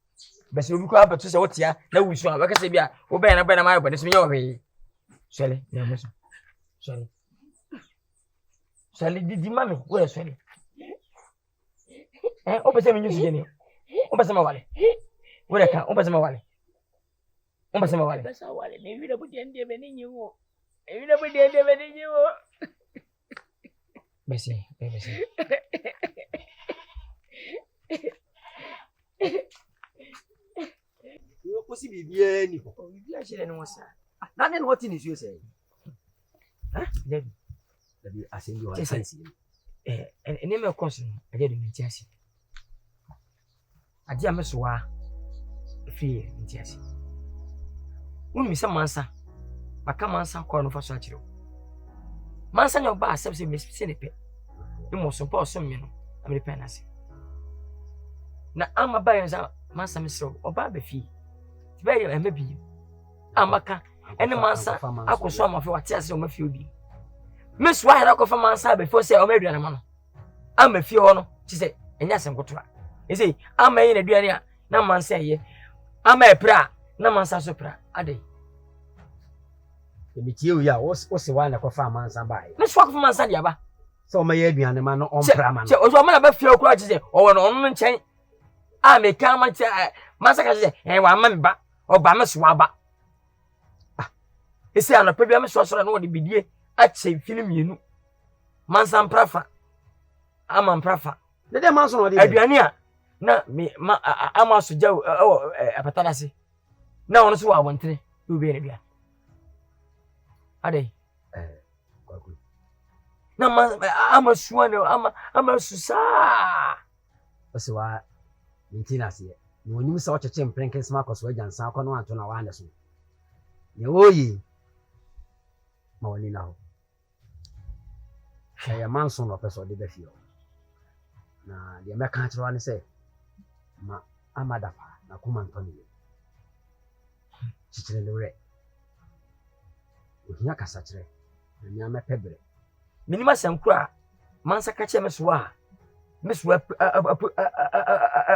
Besin obi ko abeto se wotia na wusu a baka se bia wo be na ma bane so me yo hwe. Swele, ya muso. Swele. Swele di mami, wele swele. Opese me nyusu geni. Opese ma wale. Wele ka, opese ma wale. Opese ma wale. Opese wale, ne wi da bu den de be ni nyiwo. E wi da bu den de be ni nyiwo. Besi. Yo kosi bibia ni ko. Bibia shire ni wosa. Na ne what ni so say. Dabi asendi wa sense. Ene me kosi aje do mentiasi. Aje amesoa free mentiasi. Unmi se mansa. Maka mansa ko no faso akiro. Mansa ne oba asem se me ne pe. Imo so pa so me no. Amre pe na se. Na ama ba yanza mansa mesro oba ba fi. Ti ba ye emabi. Amaka ene mansa akoso amafe wate ase o mafi obi. Meswa hera ko fa mansa ba fo se o madua na ma no. Amafi ho no ti se enya sem kotoa. E sei ama ye na duane a na mansa ye. Ama epra na mansa so pra ade. Ebitie wi a wo se wa na ko fa mansa ba ye. Meswa ko fa mansa dia ba. So ma ye aduane ma no ompra ma no. Se ozo ma na ba fi okura ti se o wo no no nchen. A me ka ma ti mansa ka se wa ma me ba o ba me so ba. Ese anope bia me so na wo de bidie a che film yenu. Mansa mprafa. Ama mprafa. De mansa no de. Aduane a na me ama so jaw apatana se. Na wono so wa wontene do be ne bia. Ade. Kwaku. Na ama suano ama susa. Ose wa mintina se. No nim se o cheche mprenke sma koso ajansa akọ no anto na wa ne so. Ye oyi. Ma woni na ho. Ya manso no peso de be fio. Na de me kan chiro ne se ma amadafa na kuma ntoni. Chichire lure. ohia kasa kyerɛ me amɛpɛ brɛ minima asɛm kora mansa ka kyerɛ me so a me so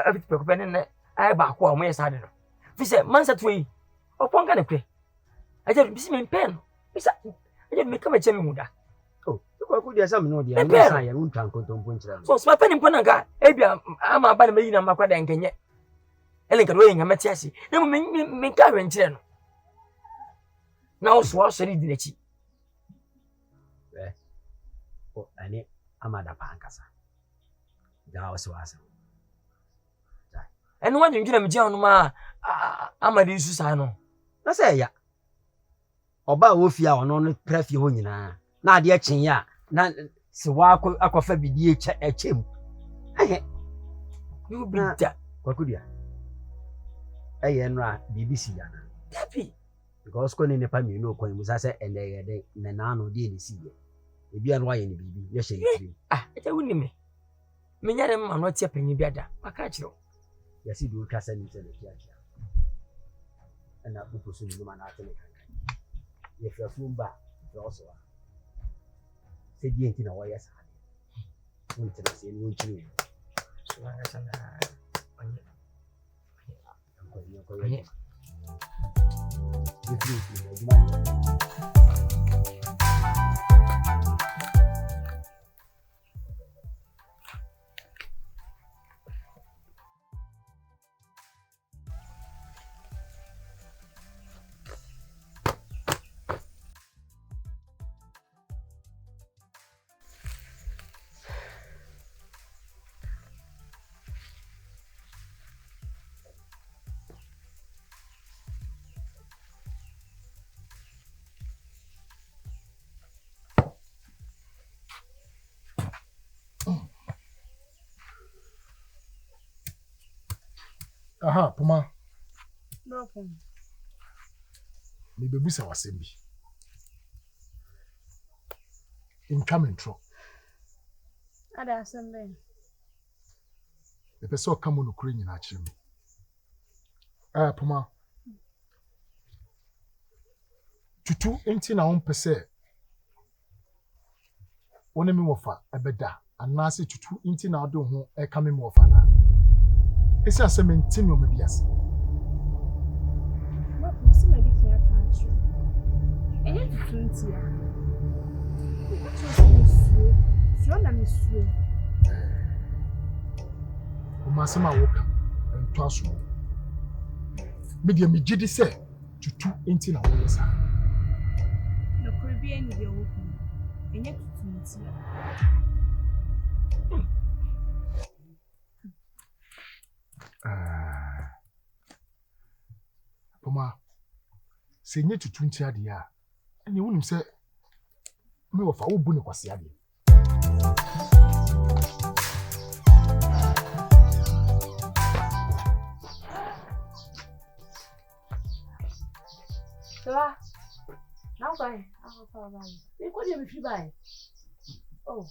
afitipɛkopɛ ne ayɛ baako a ɔmoyɛ saa de no fi sɛ mansa to yi ɔpɔnka ne korɛ agya bisi mempɛ no bisa agya meka makyɛ me hu da ko dia sa me no dia me sa ya runtwa nkontompo nkyerɛ so sma pani mpo nanka ebia ama aba na mayi na makwa da nkenye ele nka do yin amati ase na me nka hwe nkyerɛ no na wo so asɔre di n'akyi o ani amada pa ankasa da wo so asɛm ɛno wa dwendwena me gya no ma amade nsu saa no na sɛ ya ɔba wo fie a ɔno no pra fie ho nyinaa na ade akyen ya na se wa akɔfa bidie ɛkyɛm you be da kwakudia ɛyɛ no a BBC ya na tapi because ko ne ne pa mi no kwan mu sa sɛ ɛnɛ yɛ de ne na no de ne si yɛ ebi an wa yɛ ne bibi yɛ hyɛ yɛ ɛta wuni me nyare ma no tie panyi bi ada maka kyerɛ yɛ si do twa sɛ ne sɛ ne tia tia ɛna bupo so ne ma na atene kankan yɛ fɛfu mba yɛ ɔso a sɛ die nti na wɔyɛ saa de won tena sɛ ne won kyerɛ so na sa na ɔnyɛ Aha, Puma. No problem. Maybe we say wasem bi. Intwa mentro. Ada asɛm The person come on okure nyina akyerɛ me. Ah, Puma. Tutu enti na won pese. Wona me wofa ebeda. Anase tutu enti na ado ho e ka me wofa na. Esi asɛm enti no me biase. Ma pɔsi ma di kia ka atro. Ɛyɛ tutu enti a. Ko so na me suo. Puma asɛm a woka ento aso. Me dia me gidi sɛ tutu enti na wo sa. No kuri bi ani de wo ku. Ɛyɛ tutu enti a. Puma, se nye tutu nti ade a, ene wonim se me wofa wo bu ne kwase ade. Sawa. Now bye. I'll call bye. Me ko me fi bye. Oh.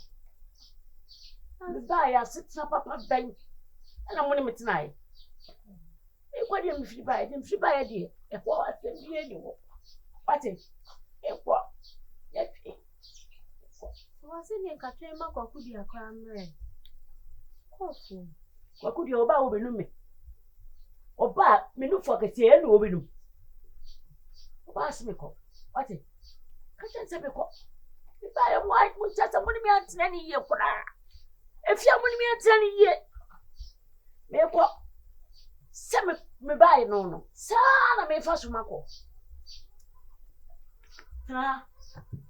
Me bye ya sit na papa ben. Ana mo ne metina e kwa dem fi baa de e kwa asem bi eni wo pate e kwa ye fi Wa se ni nka twen ma kwakudi akra mre kofu kwakudi oba wo benu me oba menu fo kete e no wo benu oba asme ko pate ka chen se me ko e baa ye mo chata mo ni mi antena ni ye kura e fi mo ni mi antena ni ye me ko se me baa no sana me fa so mako ha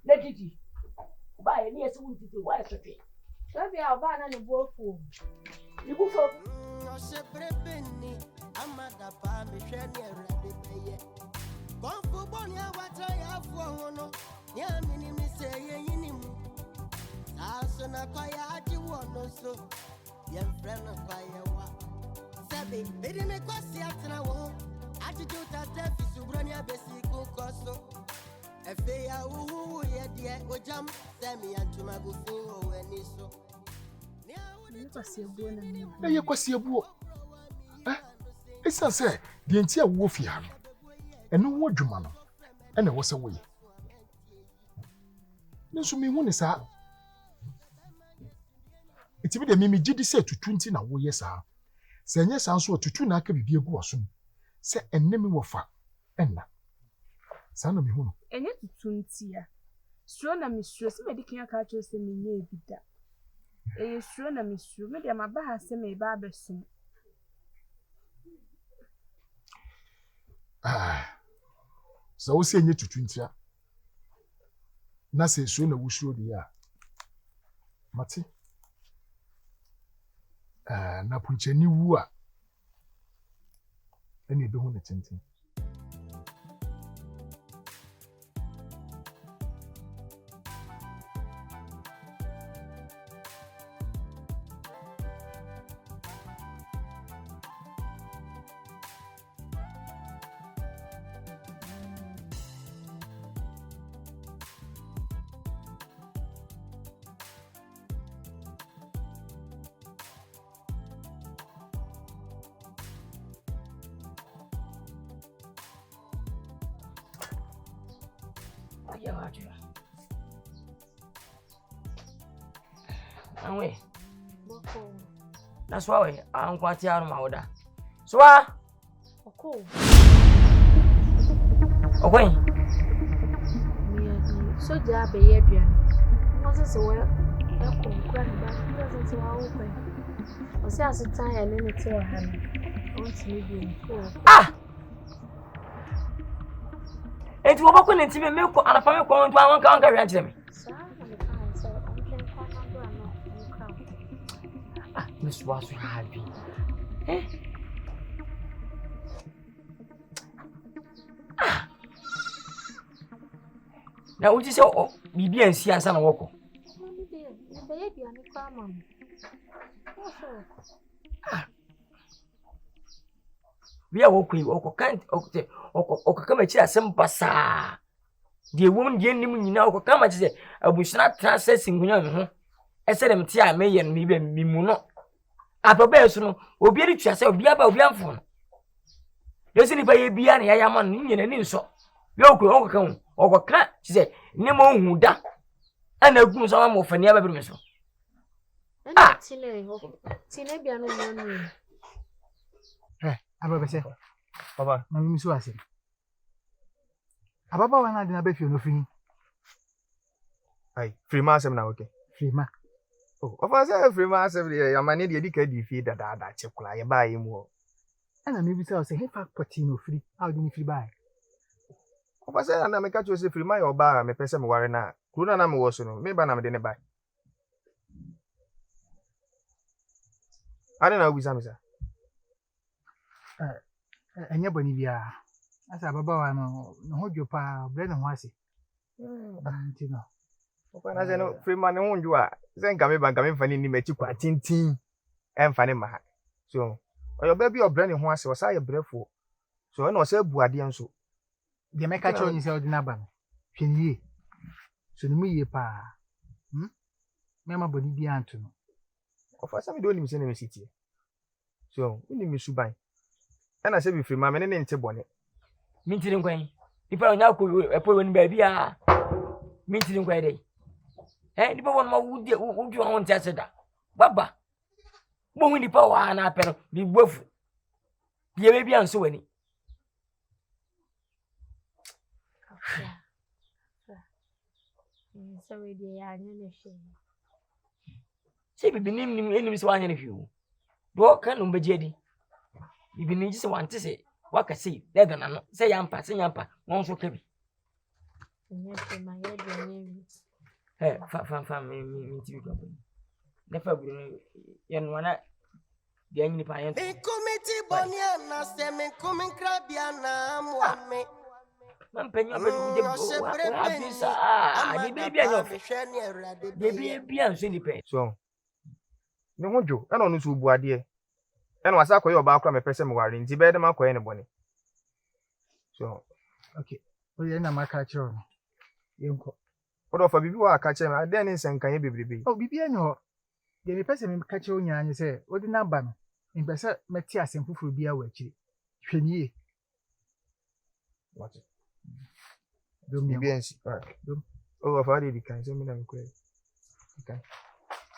le didi baa ye ni ese wo didi wa efefe sabi a ba na ne bofu ni bufo o se prebeni amada pa me hwe ne awrade beye konfu boni awatra ya fu hono ya mini mi se ye yinimu aso na kwa ya adi wo no so ye friend kwa ye wa sabi bidi me kwasi atena wo atitu tata fisubrani abesi kukoso efe ya uhu ye die ojam semi antuma gufin o weni so ni kwasi ebuo na ni Eye kwasi ebuo. Esa se de nti a wo fi ha no. Eno wo dwuma no. Ena wo se wo ye. nso me hu ne saa etibi de me gidi se tutu nti na wo ye saa se nye saa nso tutu na aka bibie gu oso se enne me wofa enna saa na me hu no enye tutu nti ya suro na me suro se medikan aka cho se me nye ebida suro na me suro me de ma ba ha se me ba abeso so wo se enye tutu nti ya na se suro na wo suro de ya mate na puncheni wu a ene ebe hu ne tenten Anwe. That's why I'm quite tired of my order. So, okay. Okay. So, job a year. Was it well? Doesn't so open. I say, as a time and then it's your hand. I want to leave you. Ah! It will open into me milk and a family going to our country and me. Miss was happy. Eh? Ah! Now, would you say, oh, be and see us on a walk? We are walking, or can't, or come at some passa. The woman getting me now, come at it. I wish not transessing young. I said, I'm tea, I may and maybe me mono. Apobeso obi eri twa se obi aba obi amfo yesi ni ba ye bia na ya ma no nyene ni nso ye okwo kan okoka se ni mo hu da ana gu so ma mo fani aba bi me so ah tine bia no no ababese baba na mi so ase ababa wa na de na be fio no fini ai free ma asem na okay free ma oh, of course, every mass every amani the dika di fi da chekula ye ba ye mu. Ana me bi say he fact potino free. How do you free buy? Of course, ana me catch you say free my oba me pese me ware na. Kuru na me wo so no. Me ba na me de ne buy. Ana na ubisa me sa. Anya boni bia. Asa baba wa no hodwo pa bre na ho ase. Ntino. Opa na no free man ho ndwo a zenga me banka me fani ni mechi kwa tintin emfane ma so oyo ba bi obra ne ho ase o sa ye brefo so na o sa buade nso de meka che onyi se odina ba no hwenie so ni mu ye pa me ma boni bi anto no ofa sa me do ni me se na me sitie so uni me suban na se bi free man me ne nte bone mintiri nkwan ipa onya ko epo woni ba bia mintiri nkwan dai ni pa won ma wudi won ti aseda baba bo hu ni pa wa na apero bi gbofu bi e bia nso wani so we dey ya ne she se bi enim se wa nya ne hwu do kan no beje di bi ni ji se wante se waka se le dana no se yampa won so ka bi ne se ma ye de ne fa me TV company. Nefa buru yen wana de anyi pa yen. Committee bonia na se me kumin krabia na muame. Man penyo be de wa bisa ni baby anyo. Baby anso ni pe. So. Ne hojo, e no no so bu ade. E no wasa koye oba akra me pese me ware nti be de ma koye ne bone. So, okay. Oye na maka chiro. Yenko. What of a bibi wa catch him? I didn't send can you be baby? Oh, bibi no. The person catch you and say, what the number? In person, Matthias and Fufu be away. What? Don't be Oh, Father, the kind, so me na kwe.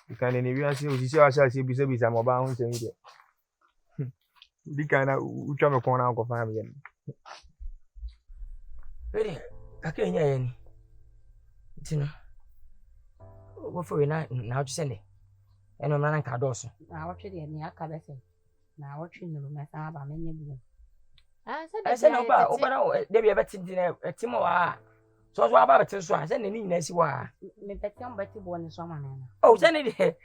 The kind ni wi ase osisi ase bisa mo ba ho nsem ide. The kind na utwa me kon na ko fa me yem. Ready? Kake nya ye ni. Tino. Wo fo we na o sende. Eno mra na ka doso. Na wotwe de ni aka bese. Na wotwe no me sa ba menye bi. Ase no ba, o ba na de bi e beti na etimo wa. So aba beti so a se ne ni nyina si wa. Me beti am beti bo ni so ma na. Oh, se ne de.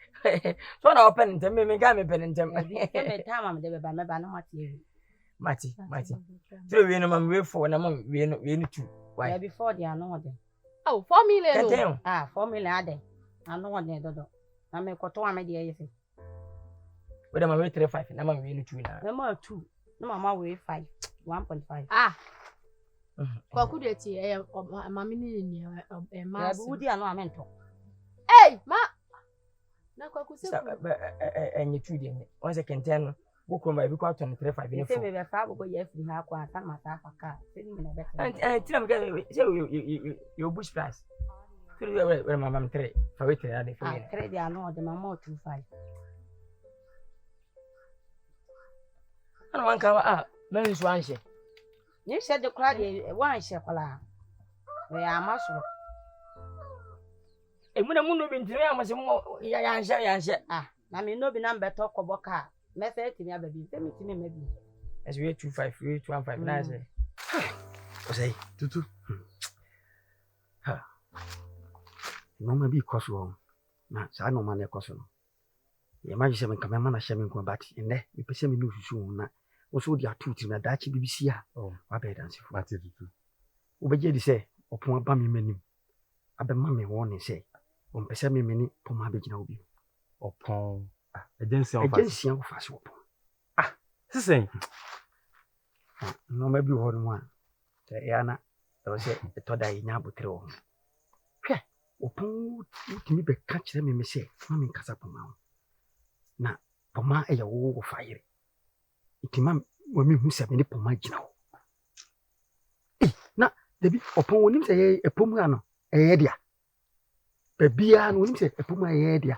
So na open ntem me ga me pen ntem. Me time am de be ba me ba no mati. Mati. So we no mam we for na mam we no two. Why? Yeah, before the ano de. Oh, 4 million. Kenten. 4 million ade. Ano de dodo. Na me koto am de yesi. We da mam we 35 na mam we no two na. Na ma 2. Na mama we 5. 1.5. Kwaku de ti mama ni ma. Ya bu di ano amento. Hey, ma. Na kwaku se enye two de. One second ten no. Go come by because 35 in for. Se me be fa go ye free ha kwa san mata fa ka. Se ni me be. And tell me say you bush price. So we mama 3. For we 3 ade for me. 3 de ano de mama 25. Ana wan ka me so anhye. Ni se de kra de wan hye kwala. We amaso. Emuna muno bi ntire amase mo ya anhye. Na me no bi na mbeto koboka. Me say timi ababi, se me timi mabi. As we 25, we 15 na say. O say, tutu. Ha. No ma bi koso. Na sa no ma na koso no. Ye ma jise me kama ma na hye me nko bati. Ende, me pese me no susu na. Wo so di atuti na dachi BBC a. Wa be dance fo. Bati tutu. Wo be je di say, opon aba me manim. Abema me won say. O mpese me meni poma be gina obi. Opon agency of us. Sisen. No maybe hold one. Yana, I say, a toda in Yabutre. Upon me be catch them in me say, Mammy Casapoma. Na, Poma a wall fire. It mam women who say, Poma Gino. Na, the be upon him say a pomano, a hedia. Baby, and when say a poma hedia.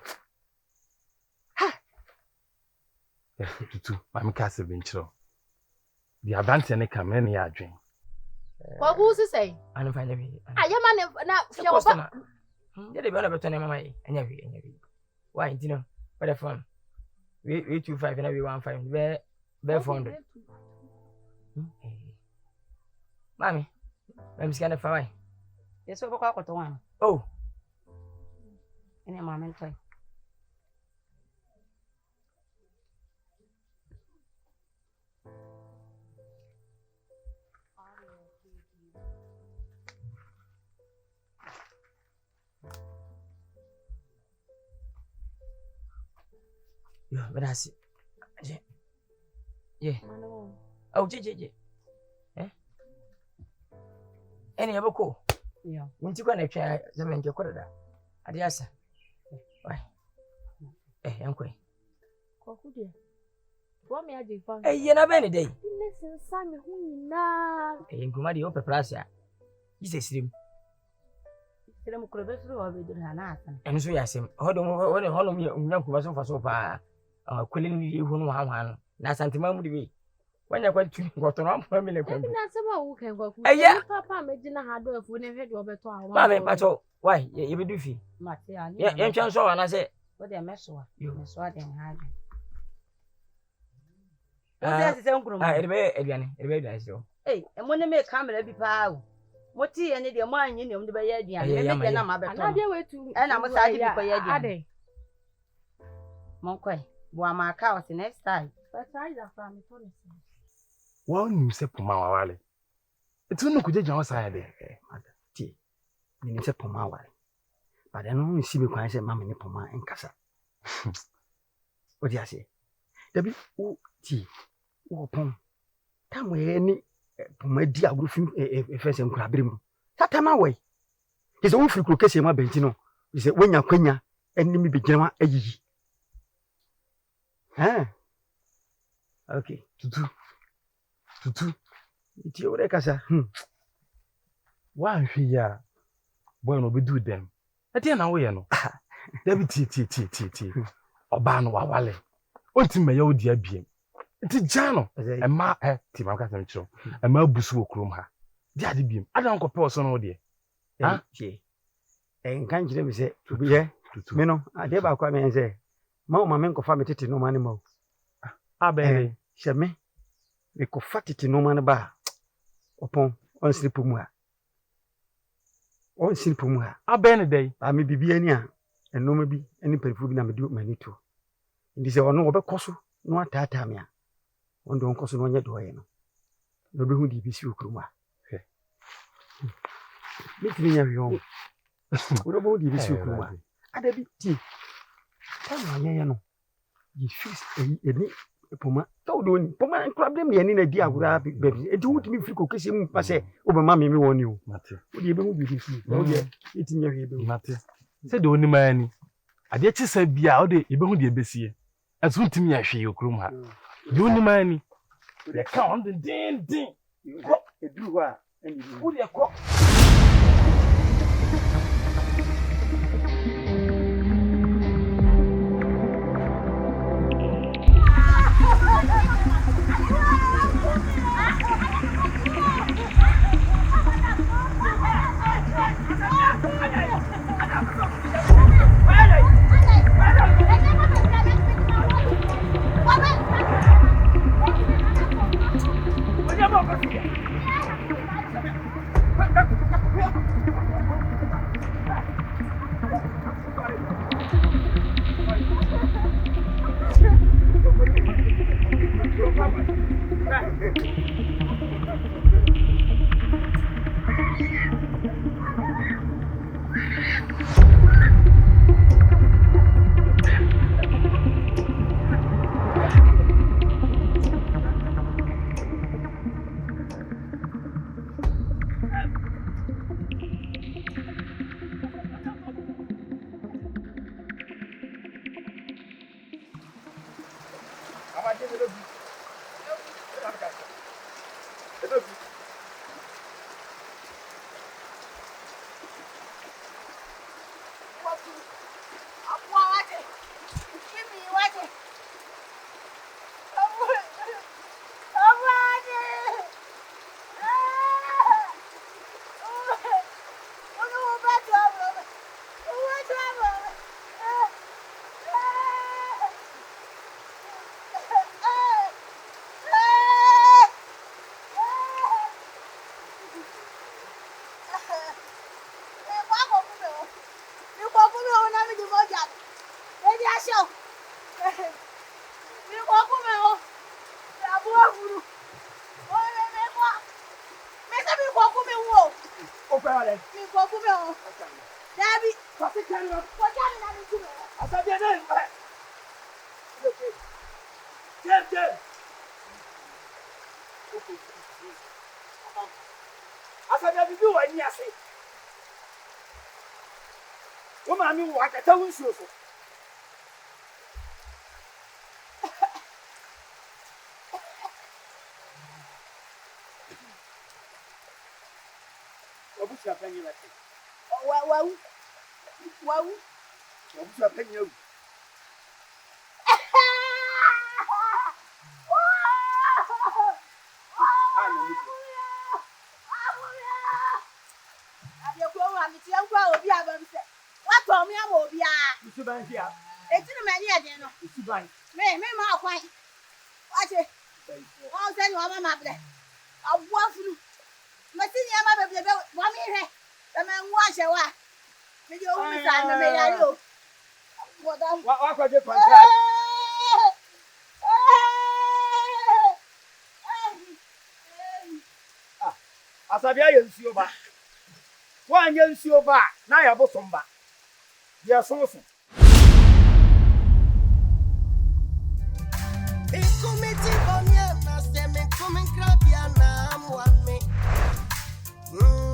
Tutu, I'm cast a venture. The advantage in a camera yardring. What who's to say? I don't find it. I am not customer. Did they better turn my way? And every. Why, you know, better fun. We 25 and every 15. Bear 400. Mammy, I'm scanning for why. Yes, over to one. Oh, in a moment. Yeah, but I see. Yeah. Oh, J. Eh? Any ever cool? Yeah. Won't you go and try the men to quarter? Adiasa. Why? Uncle. What may I do for? You know, any day. Listen, Sammy, who now? In Kumadi Open Plaza. He's a slim. And so, yes, hold on, young person for so far. Quilling you who know how. Now, Santimam would be. When you're going to go to Ram family, that's about who can go. Yeah, Papa, imagine I had if we never do better. Mammy, but why? You do fee. Yeah, young chance, and I say, what they mess with you, Miss Wadding had. Hey, and when they make camera be pow. What tea and your mind in the bay, and I'm way to, and I was I did. Monquay, boy, my cows the next time. But I found it. One you say Poma Wale. It's no good John side there, tea. You say Poma Wale. But I don't see me crying, say Mammy Poma and Casa. What do you say? Debbie, tea, pom. Come where any Poma dear roofing a face and crabrim. That time away. His own free croquet, my bentino. He said, when you're quenya, and me be general a ye. Okay, Tutu. It's your recasa. One here. boy no be do them. Ati na wo ye no. David ti. Oba no wawale. Onti me ye odi abiem. Nti jano ema ti ma ka sem chiro. Ema busu okrom ha. Di ade biem. Ada nko pe oso no de. Ha? Nkan jire mi se obiye. Me no ade ba kwa me se. Ma o ma me nkofa me tete no mane ma. Abele. Sheme. Me kofa tete no mane ba. Opon on slip mu ha. On slip mu ha. Abene dey. Ba me bibia ni a eno ma bi eni perifu bi na me di mani to. Ndi se ono obekoso no atata me a. Ondo nkoso no nya do ye no. No be hu di bi si okru ma. Mitri nya hwe. Wo bo di bi si okru ma. Ada bi ti. Tama nya no. Ye fix eni poma. To do ni poma problem ye ni na di agura baby. E di wuti mi friko kese mu pa se obema me woni o. Mate. Wo di be hu di bi si. Wo di eti nya hwe be. Mate. Se de oni mani. Ade chisa bia o de ye be hu de besie. Azu ntimi ya hwe okrum ha. De oni mani. They count the din. E duru ho a eni. Wo de ko. Asabia yensuo ba. Wan yensuo ba na ya bosomba. Ye sonso. Ikumiti bonia na seme kumin krabia na mwame.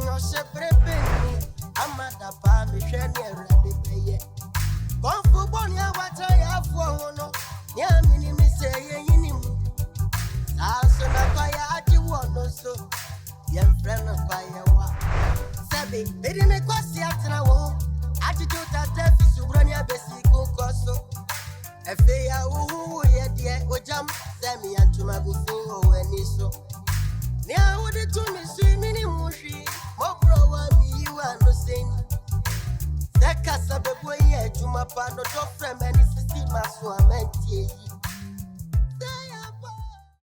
No se prepeni amada pa mi hwene rabi beye. Konfu bonia wata ya afuo no. Ya mini mi se ye yinim. Aso na kwa ya aji wono so. Yen friend of fire wa. Sabi, bidi me kwasi ati Steffi Subrania Besico Coso. A fair who ye dear, or jump, Sammy and to my buffing or any so. Now, what it to me, swimming in Mushi, Mopro, me, you are no saying. That Casa Beboye, to my partner, Dr. Many Sistema Swament.